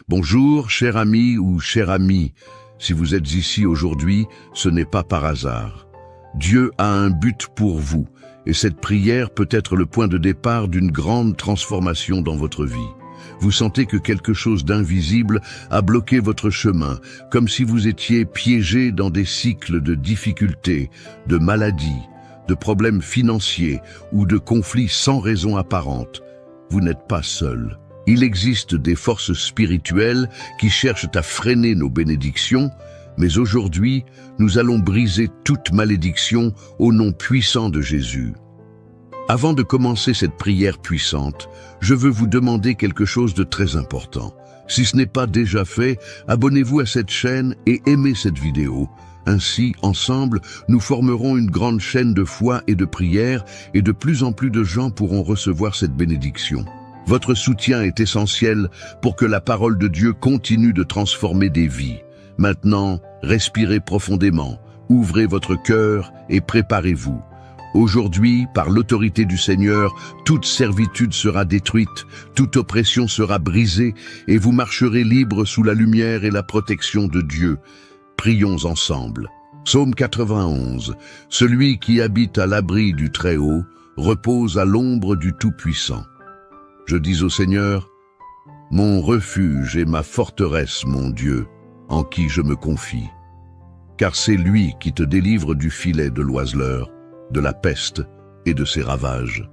Bonjour, cher ami ou chère amie. Si vous êtes ici aujourd'hui, ce n'est pas par hasard. Dieu a un but pour vous, et cette prière peut être le point de départ d'une grande transformation dans votre vie. Vous sentez que quelque chose d'invisible a bloqué votre chemin, comme si vous étiez piégé dans des cycles de difficultés, de maladies, de problèmes financiers ou de conflits sans raison apparente. Vous n'êtes pas seul. Il existe des forces spirituelles qui cherchent à freiner nos bénédictions, mais aujourd'hui, nous allons briser toute malédiction au nom puissant de Jésus. Avant de commencer cette prière puissante, je veux vous demander quelque chose de très important. Si ce n'est pas déjà fait, abonnez-vous à cette chaîne et aimez cette vidéo. Ainsi, ensemble, nous formerons une grande chaîne de foi et de prière et de plus en plus de gens pourront recevoir cette bénédiction. Votre soutien est essentiel pour que la parole de Dieu continue de transformer des vies. Maintenant, respirez profondément, ouvrez votre cœur et préparez-vous. Aujourd'hui, par l'autorité du Seigneur, toute servitude sera détruite, toute oppression sera brisée et vous marcherez libre sous la lumière et la protection de Dieu. Prions ensemble. Psaume 91. Celui qui habite à l'abri du Très-Haut repose à l'ombre du Tout-Puissant. Je dis au Seigneur, mon refuge et ma forteresse, mon Dieu, en qui je me confie. Car c'est lui qui te délivre du filet de l'oiseleur, de la peste et de ses ravages.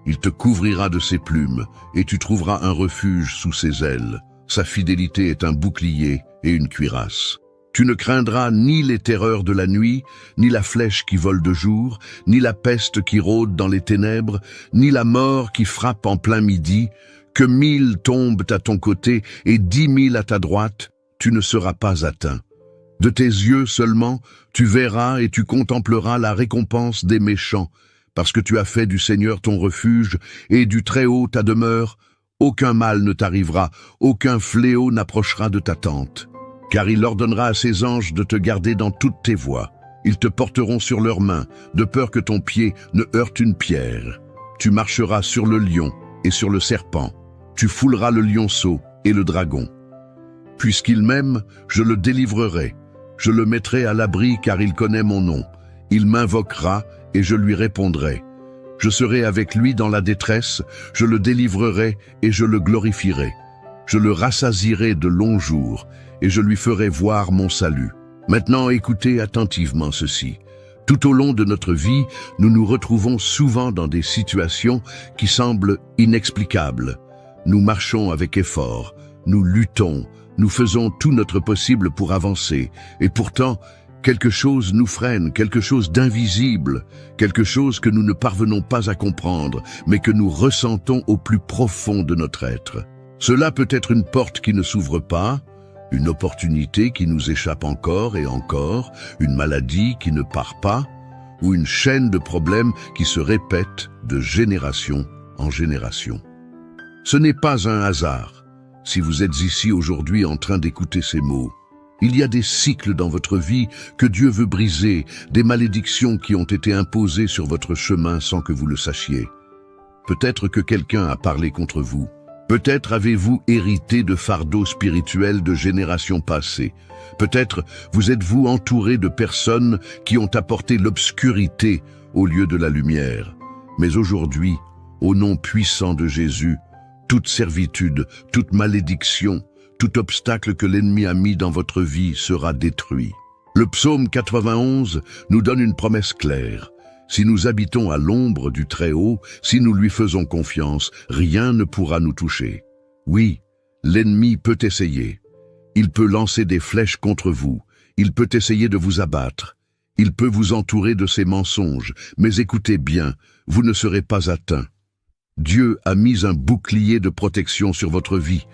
Il te couvrira de ses plumes, et tu trouveras un refuge sous ses ailes. Sa fidélité est un bouclier et une cuirasse. Tu ne craindras ni les terreurs de la nuit, ni la flèche qui vole de jour, ni la peste qui rôde dans les ténèbres, ni la mort qui frappe en plein midi. Que 1000 tombent à ton côté et 10 000 à ta droite, tu ne seras pas atteint. De tes yeux seulement, tu verras et tu contempleras la récompense des méchants, parce que tu as fait du Seigneur ton refuge et du Très-Haut ta demeure. Aucun mal ne t'arrivera, aucun fléau n'approchera de ta tente. Car il ordonnera à ses anges de te garder dans toutes tes voies. Ils te porteront sur leurs mains, de peur que ton pied ne heurte une pierre. Tu marcheras sur le lion et sur le serpent. Tu fouleras le lionceau et le dragon. Puisqu'il m'aime, je le délivrerai. Je le mettrai à l'abri car il connaît mon nom. Il m'invoquera et je lui répondrai. Je serai avec lui dans la détresse, je le délivrerai et je le glorifierai. Je le rassasierai de longs jours et je lui ferai voir mon salut. Maintenant, écoutez attentivement ceci. Tout au long de notre vie, nous nous retrouvons souvent dans des situations qui semblent inexplicables. Nous marchons avec effort, nous luttons, nous faisons tout notre possible pour avancer. Et pourtant, quelque chose nous freine, quelque chose d'invisible, quelque chose que nous ne parvenons pas à comprendre, mais que nous ressentons au plus profond de notre être. Cela peut être une porte qui ne s'ouvre pas, une opportunité qui nous échappe encore et encore, une maladie qui ne part pas, ou une chaîne de problèmes qui se répète de génération en génération. Ce n'est pas un hasard. Si vous êtes ici aujourd'hui en train d'écouter ces mots, il y a des cycles dans votre vie que Dieu veut briser, des malédictions qui ont été imposées sur votre chemin sans que vous le sachiez. Peut-être que quelqu'un a parlé contre vous. Peut-être avez-vous hérité de fardeaux spirituels de générations passées. Peut-être vous êtes-vous entouré de personnes qui ont apporté l'obscurité au lieu de la lumière. Mais aujourd'hui, au nom puissant de Jésus, toute servitude, toute malédiction, tout obstacle que l'ennemi a mis dans votre vie sera détruit. Le psaume 91 nous donne une promesse claire. Si nous habitons à l'ombre du Très-Haut, si nous lui faisons confiance, rien ne pourra nous toucher. Oui, l'ennemi peut essayer. Il peut lancer des flèches contre vous. Il peut essayer de vous abattre. Il peut vous entourer de ses mensonges. Mais écoutez bien, vous ne serez pas atteint. Dieu a mis un bouclier de protection sur votre vie.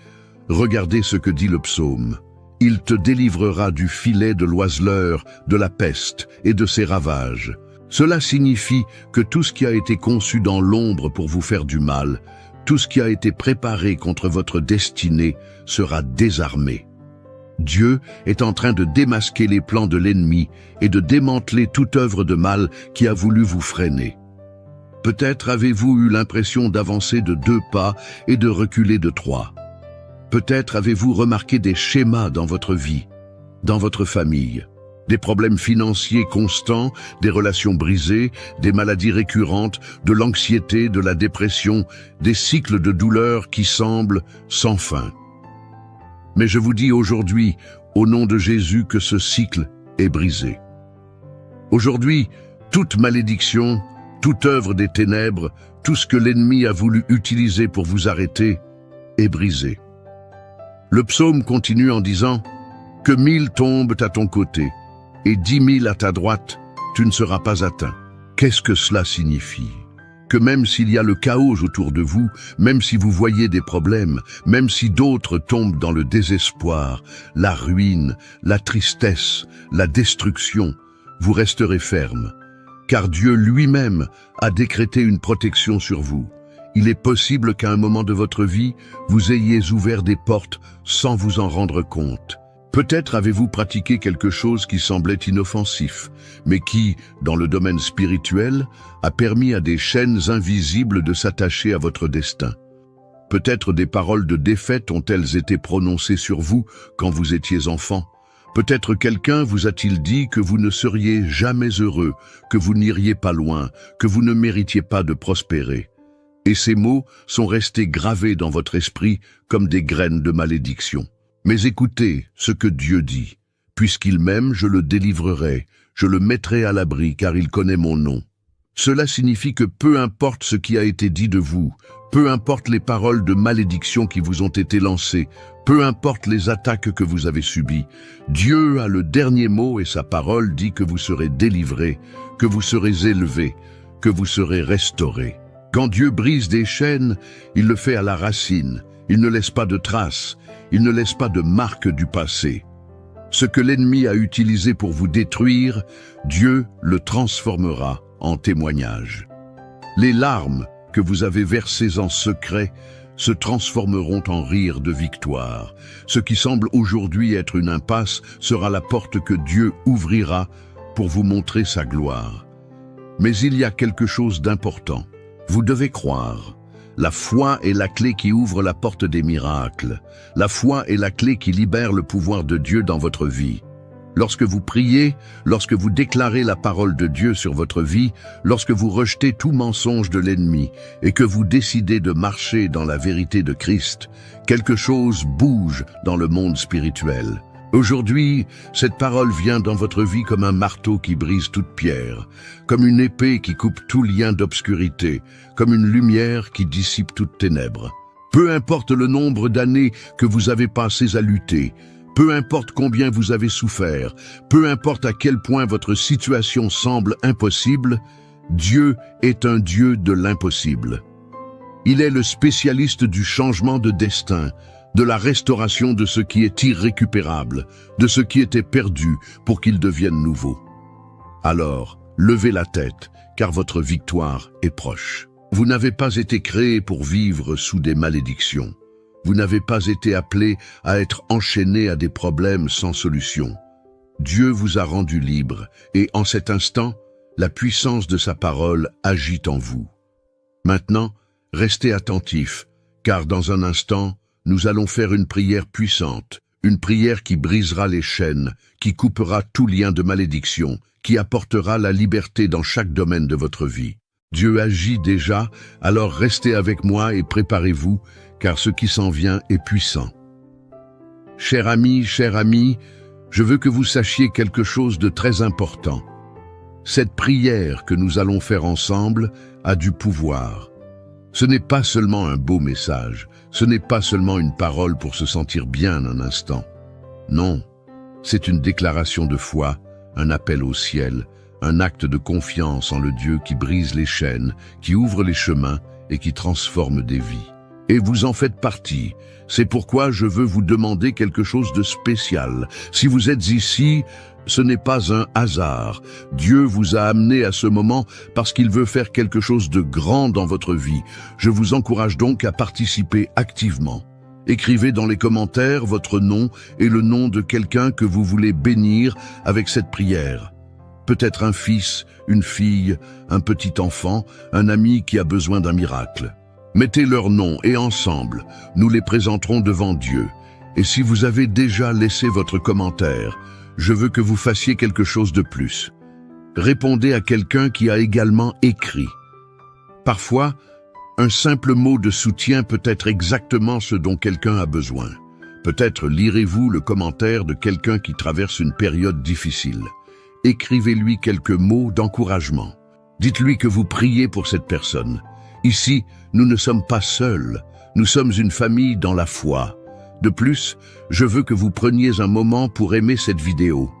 Regardez ce que dit le psaume. Il te délivrera du filet de l'oiseleur, de la peste et de ses ravages. Cela signifie que tout ce qui a été conçu dans l'ombre pour vous faire du mal, tout ce qui a été préparé contre votre destinée sera désarmé. Dieu est en train de démasquer les plans de l'ennemi et de démanteler toute œuvre de mal qui a voulu vous freiner. Peut-être avez-vous eu l'impression d'avancer de 2 pas et de reculer de 3. Peut-être avez-vous remarqué des schémas dans votre vie, dans votre famille. Des problèmes financiers constants, des relations brisées, des maladies récurrentes, de l'anxiété, de la dépression, des cycles de douleur qui semblent sans fin. Mais je vous dis aujourd'hui, au nom de Jésus, que ce cycle est brisé. Aujourd'hui, toute malédiction, toute œuvre des ténèbres, tout ce que l'ennemi a voulu utiliser pour vous arrêter, est brisé. Le psaume continue en disant « Que 1000 tombent à ton côté, et 10 000 à ta droite, tu ne seras pas atteint. » Qu'est-ce que cela signifie? Que même s'il y a le chaos autour de vous, même si vous voyez des problèmes, même si d'autres tombent dans le désespoir, la ruine, la tristesse, la destruction, vous resterez ferme, car Dieu lui-même a décrété une protection sur vous. Il est possible qu'à un moment de votre vie, vous ayez ouvert des portes sans vous en rendre compte. Peut-être avez-vous pratiqué quelque chose qui semblait inoffensif, mais qui, dans le domaine spirituel, a permis à des chaînes invisibles de s'attacher à votre destin. Peut-être des paroles de défaite ont-elles été prononcées sur vous quand vous étiez enfant. Peut-être quelqu'un vous a-t-il dit que vous ne seriez jamais heureux, que vous n'iriez pas loin, que vous ne méritiez pas de prospérer. Et ces mots sont restés gravés dans votre esprit comme des graines de malédiction. Mais écoutez ce que Dieu dit. Puisqu'il m'aime, je le délivrerai, je le mettrai à l'abri, car il connaît mon nom. Cela signifie que peu importe ce qui a été dit de vous, peu importe les paroles de malédiction qui vous ont été lancées, peu importe les attaques que vous avez subies, Dieu a le dernier mot et sa parole dit que vous serez délivrés, que vous serez élevés, que vous serez restaurés. Quand Dieu brise des chaînes, il le fait à la racine. Il ne laisse pas de traces, il ne laisse pas de marque du passé. Ce que l'ennemi a utilisé pour vous détruire, Dieu le transformera en témoignage. Les larmes que vous avez versées en secret se transformeront en rires de victoire. Ce qui semble aujourd'hui être une impasse sera la porte que Dieu ouvrira pour vous montrer sa gloire. Mais il y a quelque chose d'important. Vous devez croire. La foi est la clé qui ouvre la porte des miracles. La foi est la clé qui libère le pouvoir de Dieu dans votre vie. Lorsque vous priez, lorsque vous déclarez la parole de Dieu sur votre vie, lorsque vous rejetez tout mensonge de l'ennemi et que vous décidez de marcher dans la vérité de Christ, quelque chose bouge dans le monde spirituel. Aujourd'hui, cette parole vient dans votre vie comme un marteau qui brise toute pierre, comme une épée qui coupe tout lien d'obscurité, comme une lumière qui dissipe toute ténèbres. Peu importe le nombre d'années que vous avez passées à lutter, peu importe combien vous avez souffert, peu importe à quel point votre situation semble impossible, Dieu est un Dieu de l'impossible. Il est le spécialiste du changement de destin, de la restauration de ce qui est irrécupérable, de ce qui était perdu pour qu'il devienne nouveau. Alors, levez la tête, car votre victoire est proche. Vous n'avez pas été créé pour vivre sous des malédictions. Vous n'avez pas été appelé à être enchaîné à des problèmes sans solution. Dieu vous a rendu libre, et en cet instant, la puissance de sa parole agit en vous. Maintenant, restez attentifs, car dans un instant, nous allons faire une prière puissante, une prière qui brisera les chaînes, qui coupera tout lien de malédiction, qui apportera la liberté dans chaque domaine de votre vie. Dieu agit déjà, alors restez avec moi et préparez-vous, car ce qui s'en vient est puissant. Cher ami, je veux que vous sachiez quelque chose de très important. Cette prière que nous allons faire ensemble a du pouvoir. Ce n'est pas seulement un beau message, ce n'est pas seulement une parole pour se sentir bien un instant. Non, c'est une déclaration de foi, un appel au ciel, un acte de confiance en le Dieu qui brise les chaînes, qui ouvre les chemins et qui transforme des vies. Et vous en faites partie. C'est pourquoi je veux vous demander quelque chose de spécial. Si vous êtes ici, ce n'est pas un hasard. Dieu vous a amené à ce moment parce qu'il veut faire quelque chose de grand dans votre vie. Je vous encourage donc à participer activement. Écrivez dans les commentaires votre nom et le nom de quelqu'un que vous voulez bénir avec cette prière. Peut-être un fils, une fille, un petit enfant, un ami qui a besoin d'un miracle. Mettez leurs noms et ensemble, nous les présenterons devant Dieu. Et si vous avez déjà laissé votre commentaire, je veux que vous fassiez quelque chose de plus. Répondez à quelqu'un qui a également écrit. Parfois, un simple mot de soutien peut être exactement ce dont quelqu'un a besoin. Peut-être lirez-vous le commentaire de quelqu'un qui traverse une période difficile. Écrivez-lui quelques mots d'encouragement. Dites-lui que vous priez pour cette personne. Ici, nous ne sommes pas seuls, nous sommes une famille dans la foi. De plus, je veux que vous preniez un moment pour aimer cette vidéo.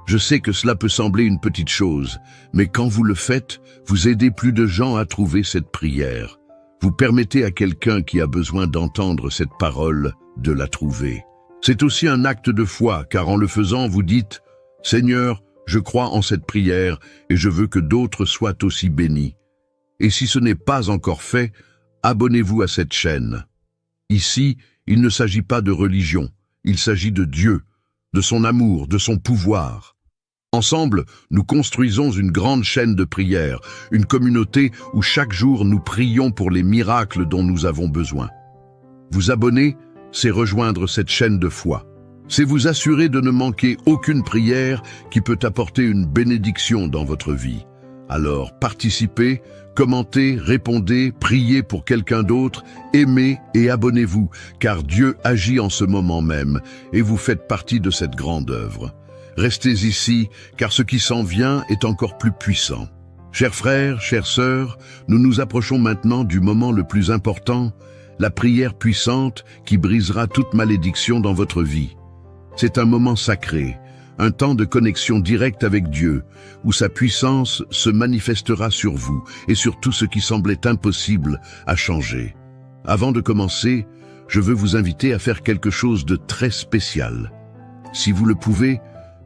Je sais que cela peut sembler une petite chose, mais quand vous le faites, vous aidez plus de gens à trouver cette prière. Vous permettez à quelqu'un qui a besoin d'entendre cette parole de la trouver. C'est aussi un acte de foi, car en le faisant, vous dites « Seigneur, je crois en cette prière et je veux que d'autres soient aussi bénis. » Et si ce n'est pas encore fait, abonnez-vous à cette chaîne. Ici, il ne s'agit pas de religion, il s'agit de Dieu, de son amour, de son pouvoir. Ensemble, nous construisons une grande chaîne de prière, une communauté où chaque jour nous prions pour les miracles dont nous avons besoin. Vous abonner, c'est rejoindre cette chaîne de foi. C'est vous assurer de ne manquer aucune prière qui peut apporter une bénédiction dans votre vie. Alors participez, commentez, répondez, priez pour quelqu'un d'autre, aimez et abonnez-vous, car Dieu agit en ce moment même et vous faites partie de cette grande œuvre. Restez ici, car ce qui s'en vient est encore plus puissant. Chers frères, chères sœurs, nous nous approchons maintenant du moment le plus important, la prière puissante qui brisera toute malédiction dans votre vie. C'est un moment sacré, un temps de connexion directe avec Dieu, où sa puissance se manifestera sur vous et sur tout ce qui semblait impossible à changer. Avant de commencer, je veux vous inviter à faire quelque chose de très spécial. Si vous le pouvez,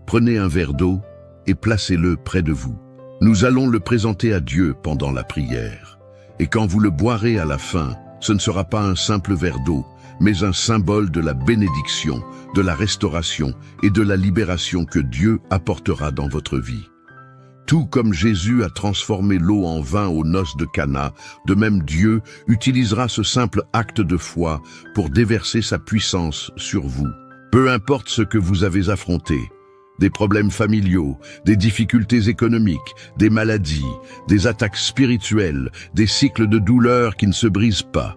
prenez un verre d'eau et placez-le près de vous. Nous allons le présenter à Dieu pendant la prière. Et quand vous le boirez à la fin, ce ne sera pas un simple verre d'eau, mais un symbole de la bénédiction, de la restauration et de la libération que Dieu apportera dans votre vie. Tout comme Jésus a transformé l'eau en vin aux noces de Cana, de même Dieu utilisera ce simple acte de foi pour déverser sa puissance sur vous. Peu importe ce que vous avez affronté, des problèmes familiaux, des difficultés économiques, des maladies, des attaques spirituelles, des cycles de douleur qui ne se brisent pas.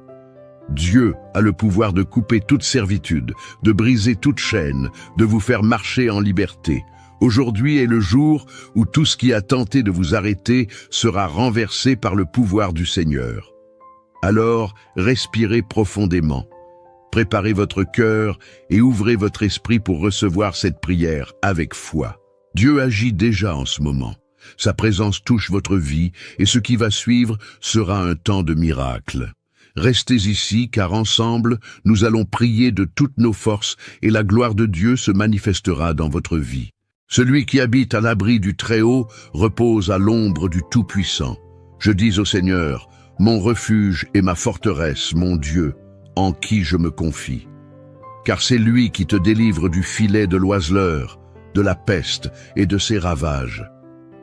Dieu a le pouvoir de couper toute servitude, de briser toute chaîne, de vous faire marcher en liberté. Aujourd'hui est le jour où tout ce qui a tenté de vous arrêter sera renversé par le pouvoir du Seigneur. Alors, respirez profondément. Préparez votre cœur et ouvrez votre esprit pour recevoir cette prière avec foi. Dieu agit déjà en ce moment. Sa présence touche votre vie et ce qui va suivre sera un temps de miracle. Restez ici car ensemble, nous allons prier de toutes nos forces et la gloire de Dieu se manifestera dans votre vie. Celui qui habite à l'abri du Très-Haut repose à l'ombre du Tout-Puissant. Je dis au Seigneur, mon refuge et ma forteresse, mon Dieu, en qui je me confie. Car c'est lui qui te délivre du filet de l'oiseleur, de la peste et de ses ravages.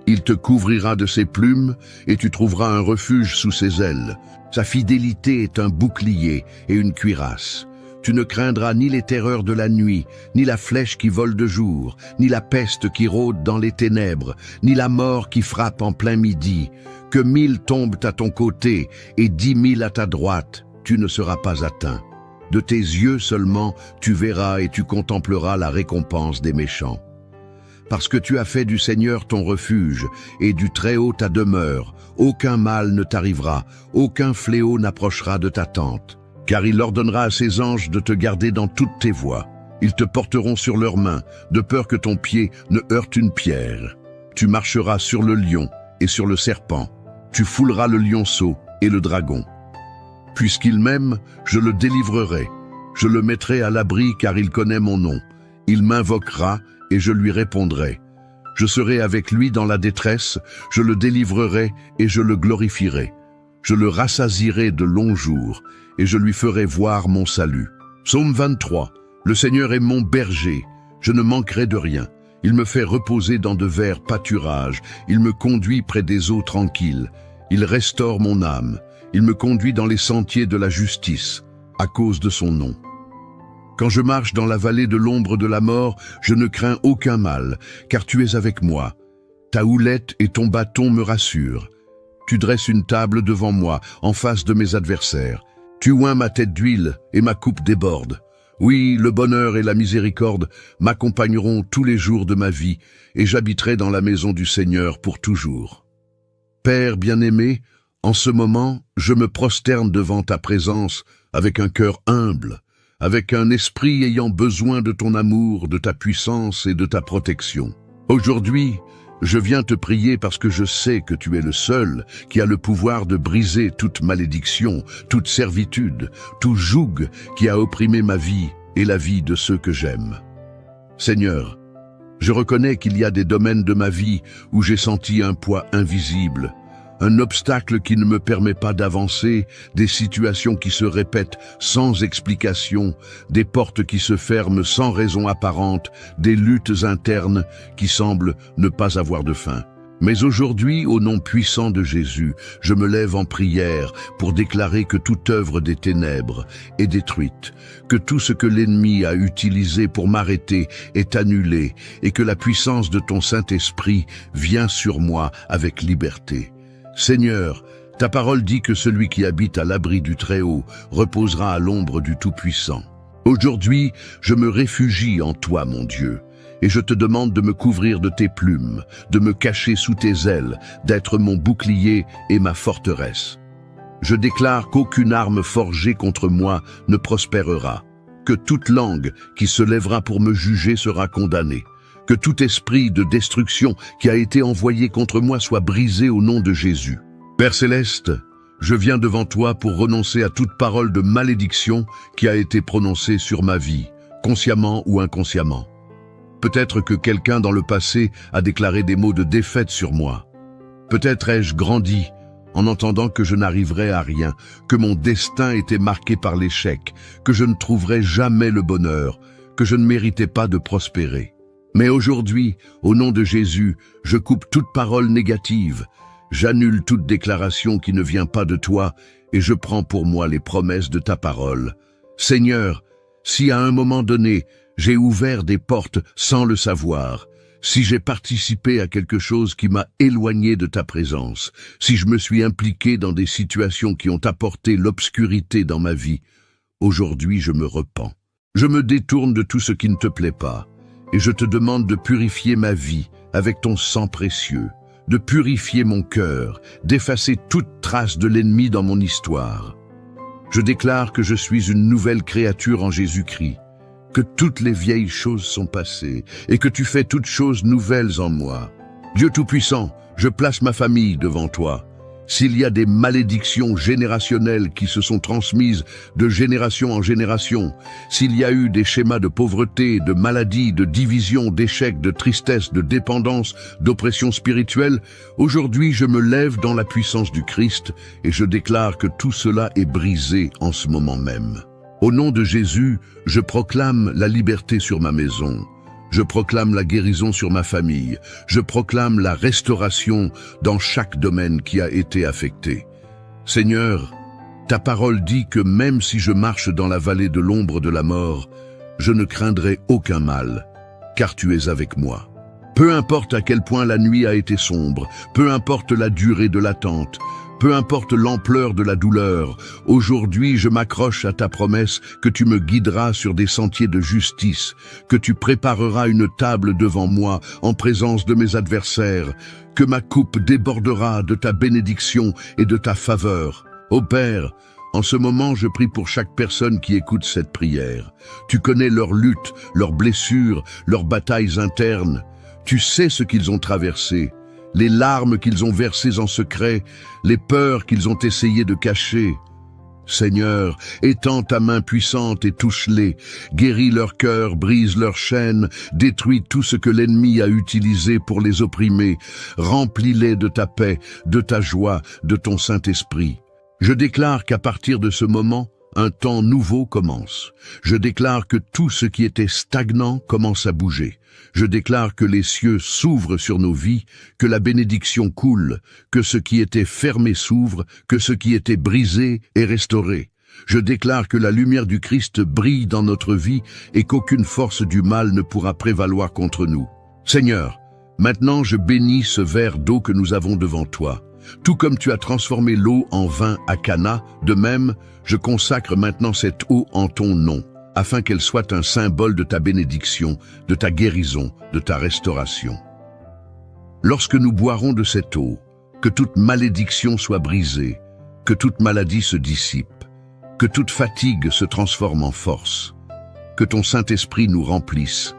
Il te couvrira de ses plumes et tu trouveras un refuge sous ses ailes. Sa fidélité est un bouclier et une cuirasse. Tu ne craindras ni les terreurs de la nuit, ni la flèche qui vole de jour, ni la peste qui rôde dans les ténèbres, ni la mort qui frappe en plein midi. Que 1000 tombent à ton côté et 10 000 à ta droite, tu ne seras pas atteint. De tes yeux seulement, tu verras et tu contempleras la récompense des méchants. Parce que tu as fait du Seigneur ton refuge et du Très-Haut ta demeure, aucun mal ne t'arrivera, aucun fléau n'approchera de ta tente. Car il ordonnera à ses anges de te garder dans toutes tes voies. Ils te porteront sur leurs mains, de peur que ton pied ne heurte une pierre. Tu marcheras sur le lion et sur le serpent. Tu fouleras le lionceau et le dragon. Puisqu'il m'aime, je le délivrerai. Je le mettrai à l'abri car il connaît mon nom. Il m'invoquera et je lui répondrai. Je serai avec lui dans la détresse, je le délivrerai et je le glorifierai. Je le rassasierai de longs jours et je lui ferai voir mon salut. Psaume 23. Le Seigneur est mon berger, je ne manquerai de rien. Il me fait reposer dans de verts pâturages, il me conduit près des eaux tranquilles. Il restaure mon âme. Il me conduit dans les sentiers de la justice, à cause de son nom. Quand je marche dans la vallée de l'ombre de la mort, je ne crains aucun mal, car tu es avec moi. Ta houlette et ton bâton me rassurent. Tu dresses une table devant moi, en face de mes adversaires. Tu oins ma tête d'huile et ma coupe déborde. Oui, le bonheur et la miséricorde m'accompagneront tous les jours de ma vie, et j'habiterai dans la maison du Seigneur pour toujours. Père bien-aimé, en ce moment, je me prosterne devant ta présence avec un cœur humble, avec un esprit ayant besoin de ton amour, de ta puissance et de ta protection. Aujourd'hui, je viens te prier parce que je sais que tu es le seul qui a le pouvoir de briser toute malédiction, toute servitude, tout joug qui a opprimé ma vie et la vie de ceux que j'aime. Seigneur, je reconnais qu'il y a des domaines de ma vie où j'ai senti un poids invisible, un obstacle qui ne me permet pas d'avancer, des situations qui se répètent sans explication, des portes qui se ferment sans raison apparente, des luttes internes qui semblent ne pas avoir de fin. Mais aujourd'hui, au nom puissant de Jésus, je me lève en prière pour déclarer que toute œuvre des ténèbres est détruite, que tout ce que l'ennemi a utilisé pour m'arrêter est annulé et que la puissance de ton Saint-Esprit vient sur moi avec liberté. Seigneur, ta parole dit que celui qui habite à l'abri du Très-Haut reposera à l'ombre du Tout-Puissant. Aujourd'hui, je me réfugie en toi, mon Dieu, et je te demande de me couvrir de tes plumes, de me cacher sous tes ailes, d'être mon bouclier et ma forteresse. Je déclare qu'aucune arme forgée contre moi ne prospérera, que toute langue qui se lèvera pour me juger sera condamnée. Que tout esprit de destruction qui a été envoyé contre moi soit brisé au nom de Jésus. Père Céleste, je viens devant toi pour renoncer à toute parole de malédiction qui a été prononcée sur ma vie, consciemment ou inconsciemment. Peut-être que quelqu'un dans le passé a déclaré des mots de défaite sur moi. Peut-être ai-je grandi en entendant que je n'arriverais à rien, que mon destin était marqué par l'échec, que je ne trouverais jamais le bonheur, que je ne méritais pas de prospérer. Mais aujourd'hui, au nom de Jésus, je coupe toute parole négative, j'annule toute déclaration qui ne vient pas de toi et je prends pour moi les promesses de ta parole. Seigneur, si à un moment donné, j'ai ouvert des portes sans le savoir, si j'ai participé à quelque chose qui m'a éloigné de ta présence, si je me suis impliqué dans des situations qui ont apporté l'obscurité dans ma vie, aujourd'hui je me repens. Je me détourne de tout ce qui ne te plaît pas. Et je te demande de purifier ma vie avec ton sang précieux, de purifier mon cœur, d'effacer toute trace de l'ennemi dans mon histoire. Je déclare que je suis une nouvelle créature en Jésus-Christ, que toutes les vieilles choses sont passées et que tu fais toutes choses nouvelles en moi. Dieu Tout-Puissant, je place ma famille devant toi. S'il y a des malédictions générationnelles qui se sont transmises de génération en génération, s'il y a eu des schémas de pauvreté, de maladie, de division, d'échec, de tristesse, de dépendance, d'oppression spirituelle, aujourd'hui je me lève dans la puissance du Christ et je déclare que tout cela est brisé en ce moment même. Au nom de Jésus, je proclame la liberté sur ma maison. Je proclame la guérison sur ma famille. Je proclame la restauration dans chaque domaine qui a été affecté. Seigneur, ta parole dit que même si je marche dans la vallée de l'ombre de la mort, je ne craindrai aucun mal, car tu es avec moi. Peu importe à quel point la nuit a été sombre, peu importe la durée de l'attente, peu importe l'ampleur de la douleur, aujourd'hui je m'accroche à ta promesse que tu me guideras sur des sentiers de justice, que tu prépareras une table devant moi en présence de mes adversaires, que ma coupe débordera de ta bénédiction et de ta faveur. Ô Père, en ce moment, je prie pour chaque personne qui écoute cette prière. Tu connais leurs luttes, leurs blessures, leurs batailles internes. Tu sais ce qu'ils ont traversé. Les larmes qu'ils ont versées en secret, les peurs qu'ils ont essayé de cacher. Seigneur, étends ta main puissante et touche-les, guéris leur cœur, brise leurs chaînes, détruis tout ce que l'ennemi a utilisé pour les opprimer, remplis-les de ta paix, de ta joie, de ton Saint-Esprit. Je déclare qu'à partir de ce moment, un temps nouveau commence. Je déclare que tout ce qui était stagnant commence à bouger. Je déclare que les cieux s'ouvrent sur nos vies, que la bénédiction coule, que ce qui était fermé s'ouvre, que ce qui était brisé est restauré. Je déclare que la lumière du Christ brille dans notre vie et qu'aucune force du mal ne pourra prévaloir contre nous. Seigneur, maintenant je bénis ce verre d'eau que nous avons devant toi. Tout comme tu as transformé l'eau en vin à Cana, de même, je consacre maintenant cette eau en ton nom, afin qu'elle soit un symbole de ta bénédiction, de ta guérison, de ta restauration. Lorsque nous boirons de cette eau, que toute malédiction soit brisée, que toute maladie se dissipe, que toute fatigue se transforme en force, que ton Saint-Esprit nous remplisse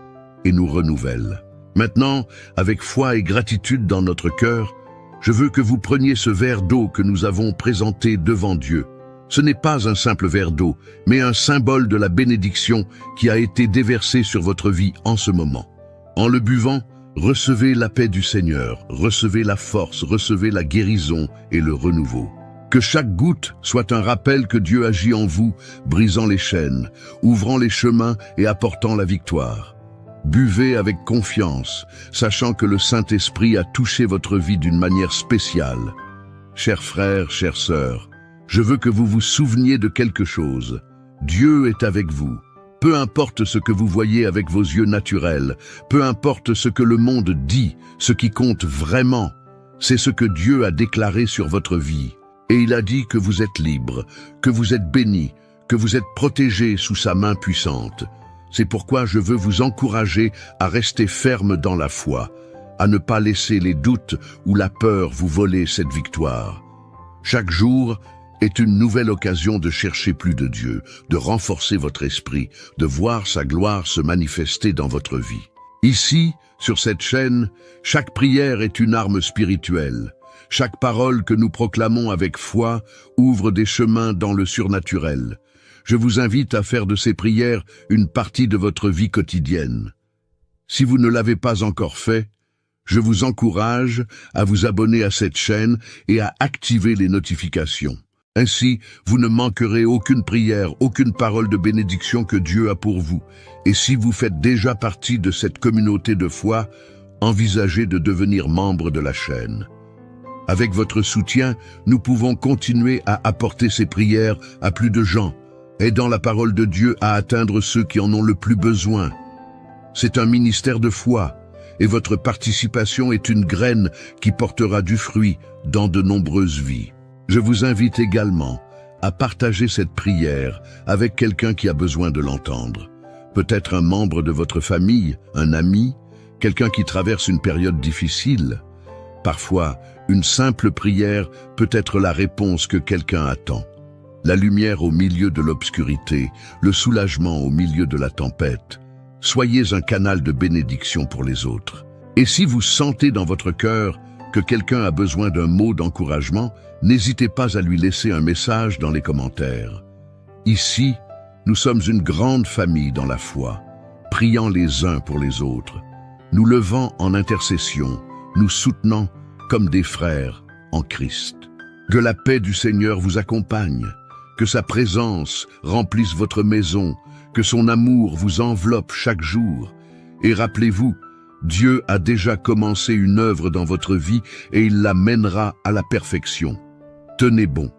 et nous renouvelle. Maintenant, avec foi et gratitude dans notre cœur, je veux que vous preniez ce verre d'eau que nous avons présenté devant Dieu. Ce n'est pas un simple verre d'eau, mais un symbole de la bénédiction qui a été déversée sur votre vie en ce moment. En le buvant, recevez la paix du Seigneur, recevez la force, recevez la guérison et le renouveau. Que chaque goutte soit un rappel que Dieu agit en vous, brisant les chaînes, ouvrant les chemins et apportant la victoire. Buvez avec confiance, sachant que le Saint-Esprit a touché votre vie d'une manière spéciale. Chers frères, chères sœurs, je veux que vous vous souveniez de quelque chose. Dieu est avec vous. Peu importe ce que vous voyez avec vos yeux naturels, peu importe ce que le monde dit, ce qui compte vraiment, c'est ce que Dieu a déclaré sur votre vie. Et il a dit que vous êtes libre, que vous êtes bénis, que vous êtes protégés sous sa main puissante. C'est pourquoi je veux vous encourager à rester ferme dans la foi, à ne pas laisser les doutes ou la peur vous voler cette victoire. Chaque jour est une nouvelle occasion de chercher plus de Dieu, de renforcer votre esprit, de voir sa gloire se manifester dans votre vie. Ici, sur cette chaîne, chaque prière est une arme spirituelle. Chaque parole que nous proclamons avec foi ouvre des chemins dans le surnaturel. Je vous invite à faire de ces prières une partie de votre vie quotidienne. Si vous ne l'avez pas encore fait, je vous encourage à vous abonner à cette chaîne et à activer les notifications. Ainsi, vous ne manquerez aucune prière, aucune parole de bénédiction que Dieu a pour vous. Et si vous faites déjà partie de cette communauté de foi, envisagez de devenir membre de la chaîne. Avec votre soutien, nous pouvons continuer à apporter ces prières à plus de gens, aidant la parole de Dieu à atteindre ceux qui en ont le plus besoin. C'est un ministère de foi, et votre participation est une graine qui portera du fruit dans de nombreuses vies. Je vous invite également à partager cette prière avec quelqu'un qui a besoin de l'entendre. Peut-être un membre de votre famille, un ami, quelqu'un qui traverse une période difficile. Parfois, une simple prière peut être la réponse que quelqu'un attend. La lumière au milieu de l'obscurité, le soulagement au milieu de la tempête. Soyez un canal de bénédiction pour les autres. Et si vous sentez dans votre cœur que quelqu'un a besoin d'un mot d'encouragement, n'hésitez pas à lui laisser un message dans les commentaires. Ici, nous sommes une grande famille dans la foi, priant les uns pour les autres, nous levant en intercession, nous soutenant comme des frères en Christ. Que la paix du Seigneur vous accompagne, que sa présence remplisse votre maison, que son amour vous enveloppe chaque jour. Et rappelez-vous, Dieu a déjà commencé une œuvre dans votre vie et il la mènera à la perfection. Tenez bon.